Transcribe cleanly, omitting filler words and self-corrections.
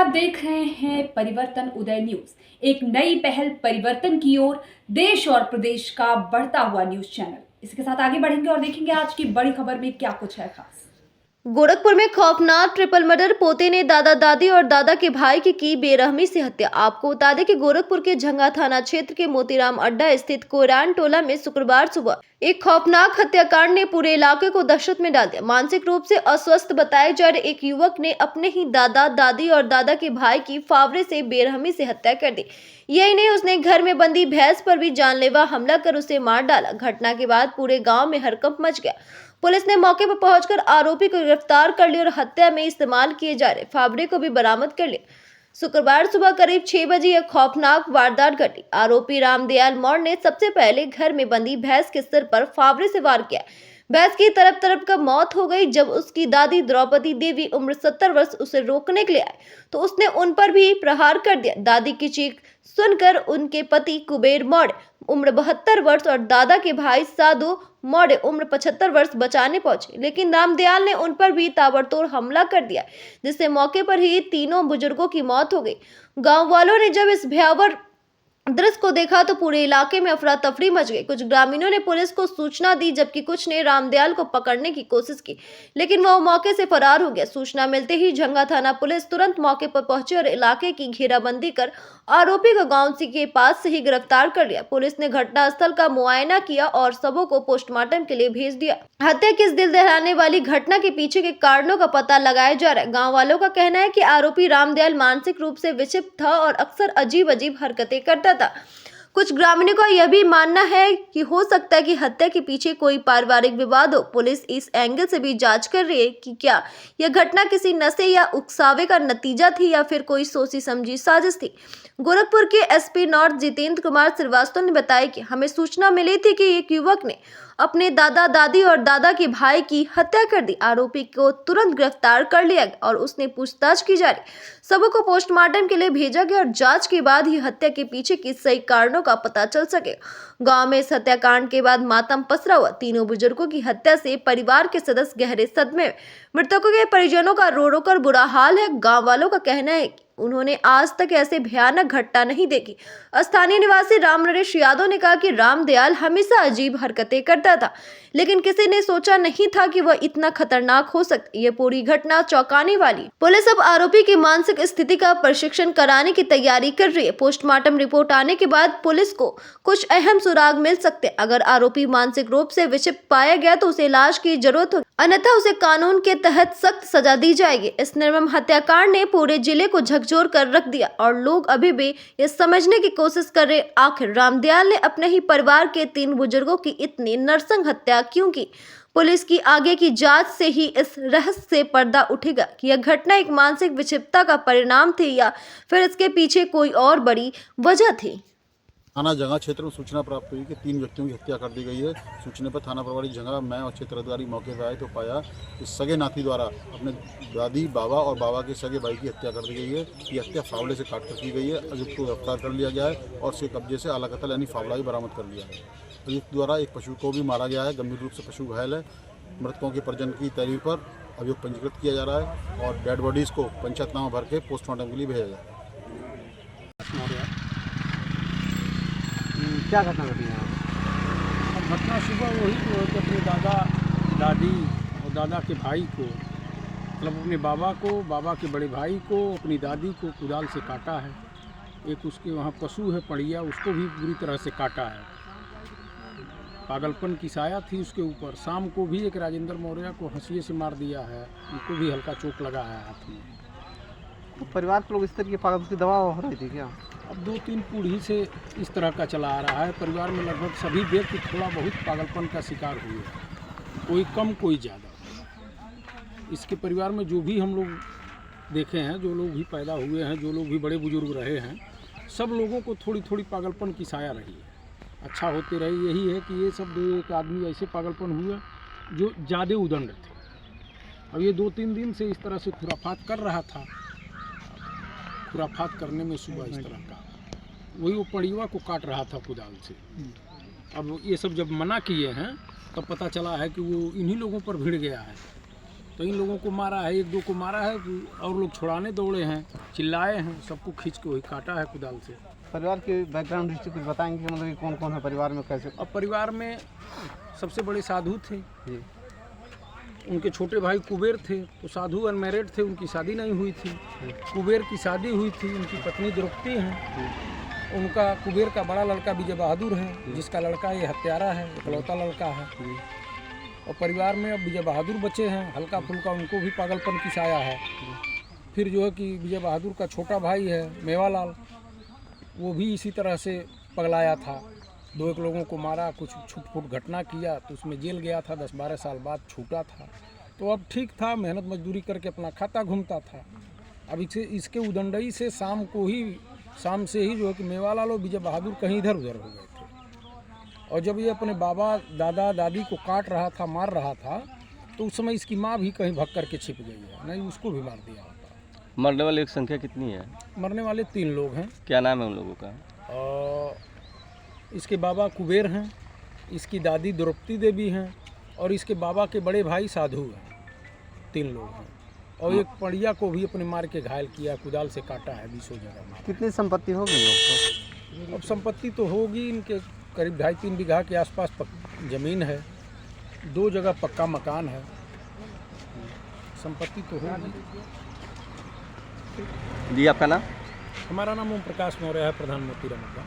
आप देख रहे हैं परिवर्तन उदय न्यूज, एक नई पहल परिवर्तन की ओर, देश और प्रदेश का बढ़ता हुआ न्यूज चैनल। इसके साथ आगे बढ़ेंगे और देखेंगे आज की बड़ी खबर में क्या कुछ है खास। गोरखपुर में खौफनाक ट्रिपल मर्डर, पोते ने दादा दादी और दादा के भाई की बेरहमी से हत्या। आपको बता दें कि गोरखपुर के झंगा थाना क्षेत्र के मोतीराम अड्डा स्थित कोयरान टोला में शुक्रवार सुबह एक खौफनाक हत्याकांड ने पूरे इलाके को दहशत में डाल दिया। मानसिक रूप से अस्वस्थ बताए जा रहे एक युवक ने अपने ही दादा दादी और दादा के भाई की फावरे से बेरहमी से हत्या कर दी। यही नहीं, उसने घर में बंदी भैंस पर भी जानलेवा हमला कर उसे मार डाला। घटना के बाद पूरे गांव में हड़कंप मच गया। पुलिस ने मौके पर पहुंचकर आरोपी को गिरफ्तार कर लिया और हत्या में इस्तेमाल किए जा रहे फावड़े को भी बरामद कर लिया। शुक्रवार सुबह करीब 6 बजे यह खौफनाक वारदात घटी। आरोपी रामदयाल मौर्य ने सबसे पहले घर में बंदी भैंस के सिर पर फावड़े से वार किया। भैंस की तरफ तरफ का मौत हो गई। जब उसकी दादी द्रौपदी देवी उम्र 70 वर्ष उसे रोकने के लिए आए तो उसने उन पर भी प्रहार कर दिया। दादी की चीख सुनकर उनके पति कुबेर मौर्य उम्र 72 वर्ष और दादा के भाई साधु मौर्य उम्र 75 वर्ष बचाने पहुंचे, लेकिन रामदयाल ने उन पर भी ताबड़तोड़ हमला कर दिया, जिससे मौके पर ही तीनों बुजुर्गों की मौत हो गई। गांव वालों ने जब इस भयावह दृश्य को देखा तो पूरे इलाके में अफरा तफरी मच गई। कुछ ग्रामीणों ने पुलिस को सूचना दी, जबकि कुछ ने रामदयाल को पकड़ने की कोशिश की, लेकिन वह मौके से फरार हो गया। सूचना मिलते ही झंगा थाना पुलिस तुरंत मौके पर पहुंची और इलाके की घेराबंदी कर आरोपी को गांव के पास से ही गिरफ्तार कर लिया। पुलिस ने घटनास्थल का मुआयना किया और सबों को पोस्टमार्टम के लिए भेज दिया। हत्या की इस दिल दहलाने वाली घटना के पीछे के कारणों का पता लगाया जा रहा है। गाँव वालों का कहना है कि आरोपी रामदयाल मानसिक रूप से विक्षिप्त था और अक्सर अजीब अजीब हरकतें करता था। कुछ ग्रामीणों का यह भी मानना है कि हो सकता है कि हत्या के पीछे कोई पारिवारिक विवाद हो। पुलिस इस एंगल से भी जांच कर रही है कि क्या यह घटना किसी नशे या उकसावे का नतीजा थी या फिर कोई सोची समझी साजिश थी। गोरखपुर के एसपी नॉर्थ जितेंद्र कुमार श्रीवास्तव ने बताया कि हमें सूचना मिली थी कि एक युवक ने अपने दादा दादी और दादा के भाई की हत्या कर दी। आरोपी को तुरंत गिरफ्तार कर लिया गया और उसने पूछताछ की जा रही। सबों को पोस्टमार्टम के लिए भेजा गया और जांच के बाद ही हत्या के पीछे के सही कारणों का पता चल सकेगा। गांव में इस हत्याकांड के बाद मातम पसरा हुआ। तीनों बुजुर्गों की हत्या से परिवार के सदस्य गहरे सदमे में। मृतकों के परिजनों का रो रो कर बुरा हाल है। गाँव वालों का कहना है कि उन्होंने आज तक ऐसे भयानक घटना नहीं देखी। स्थानीय निवासी राम नरेश यादव ने कहा कि रामदयाल हमेशा अजीब हरकतें करता था, लेकिन किसी ने सोचा नहीं था कि वह इतना खतरनाक हो सकता। ये पूरी घटना चौंकाने वाली। पुलिस अब आरोपी की मानसिक स्थिति का परीक्षण कराने की तैयारी कर रही है। पोस्टमार्टम रिपोर्ट आने के बाद पुलिस को कुछ अहम सुराग मिल सकते। अगर आरोपी मानसिक रूप से विक्षिप्त पाया गया तो उसे इलाज की जरूरत होगी, अन्यथा उसे कानून के तहत सख्त सजा दी जाएगी। इस निर्मम हत्याकांड ने पूरे जिले को झकझोर कर रख दिया और लोग अभी भी ये समझने की कोशिश कर रहे आखिर रामदयाल ने अपने ही परिवार के 3 बुजुर्गों की इतनी नरसंग हत्या क्यों की। पुलिस की आगे की जांच से ही इस रहस्य से पर्दा उठेगा कि यह घटना एक मानसिक विक्षिप्तता का परिणाम थी या फिर इसके पीछे कोई और बड़ी वजह थी। थाना जंगा क्षेत्र में सूचना प्राप्त हुई कि 3 व्यक्तियों की हत्या कर दी गई है। सूचना पर थाना प्रभारी जंगा, मैं और क्षेत्र अधिकारी मौके पर आए तो पाया कि सगे नाती द्वारा अपने दादी, बाबा और बाबा के सगे भाई की हत्या कर दी गई है। ये हत्या फावड़े से काट कर की गई है। अभियुक्त को गिरफ्तार कर लिया गया है और उसके कब्जे से आला कत्ल यानी फावड़ा भी बरामद कर लिया है। अभियुक्त द्वारा एक पशु को भी मारा गया है। गंभीर रूप से पशु घायल है। मृतकों के परिजन की तहरीर पर अभियुक्त पंजीकृत किया जा रहा है और डेड बॉडीज़ को पंचायतनामा भर के पोस्टमार्टम के लिए भेजा जाए। क्या घटना घटी है? अब घटना सुबह वही जो है कि अपने दादा दादी और दादा के भाई को, मतलब अपने बाबा को, बाबा के बड़े भाई को, अपनी दादी को कुदाल से काटा है। एक उसके वहाँ पशु है पड़िया, उसको भी बुरी तरह से काटा है। पागलपन की साया थी उसके ऊपर। शाम को भी एक राजेंद्र मौर्य को हंसिए से मार दिया है, उनको भी हल्का चोट लगा है हाथ में। तो परिवार के लोग इस तरह की पागलपन की दवा हो रही थी क्या? अब 2-3 पीढ़ी से इस तरह का चला आ रहा है। परिवार में लगभग सभी व्यक्ति थोड़ा बहुत पागलपन का शिकार हुए हैं, कोई कम कोई ज़्यादा। इसके परिवार में जो भी हम लोग देखे हैं, जो लोग भी पैदा हुए हैं, जो लोग भी बड़े बुजुर्ग रहे हैं, सब लोगों को थोड़ी थोड़ी पागलपन की साया रही है। अच्छा होते रही। यही है कि ये सब 2-1 आदमी ऐसे पागलपन हुए जो ज़्यादा उदंड थे। अब ये 2-3 दिन से इस तरह से खुराफात कर रहा था। खुराफात करने में सुबह इस तरह का वही वो पड़िया को काट रहा था कुदाल से। अब ये सब जब मना किए हैं तब पता चला है कि वो इन्हीं लोगों पर भिड़ गया है। तो इन लोगों को मारा है, एक दो को मारा है और लोग छुड़ाने दौड़े हैं, चिल्लाए हैं, सबको खींच के वही काटा है कुदाल से। परिवार के बैकग्राउंड हिस्ट्री कुछ बताएंगे कि मतलब कि कौन कौन है परिवार में, कैसे? अब परिवार में सबसे बड़े साधु थे, जी। उनके छोटे भाई कुबेर थे, तो साधु अनमैरिड थे, उनकी शादी नहीं हुई थी। कुबेर की शादी हुई थी, उनकी पत्नी द्रौपदी हैं। उनका कुबेर का बड़ा लड़का विजय बहादुर है, जिसका लड़का ये हत्यारा है, इकलौता लड़का है। और परिवार में अब विजय बहादुर बचे हैं, हल्का फुल्का उनको भी पागलपन की साया है। फिर जो है कि विजय बहादुर का छोटा भाई है मेवालाल, वो भी इसी तरह से पगलाया था, दो एक लोगों को मारा, कुछ छुट-फुट घटना किया, तो उसमें जेल गया था, 10-12 साल बाद छूटा था। तो अब ठीक था, मेहनत मजदूरी करके अपना खाता घूमता था। अब इसके उदंडई से शाम से ही जो है कि मेवालाल और विजय बहादुर कहीं इधर उधर हो गए थे। और जब ये अपने बाबा दादा दादी को काट रहा था, मार रहा था, तो उस समय इसकी माँ भी कहीं भग करके छिप गई है, नहीं उसको भी मार दिया होता। मरने वाले की संख्या कितनी है? मरने वाले 3 लोग हैं। क्या नाम है उन लोगों का? और इसके बाबा कुबेर हैं, इसकी दादी द्रौपदी देवी हैं और इसके बाबा के बड़े भाई साधु हैं। 3 लोग हैं। और एक पड़िया को भी अपने मार के घायल किया, कुदाल से काटा है, 20 जगह मारा। कितनी संपत्ति होगी लोग? अब संपत्ति तो होगी इनके करीब 2.5-3 बीघा के आसपास ज़मीन है, 2 जगह पक्का मकान है, संपत्ति तो होगी। जी आपका नाम? हमारा नाम ओम प्रकाश मौर्य है, प्रधान मोती रमग्गा।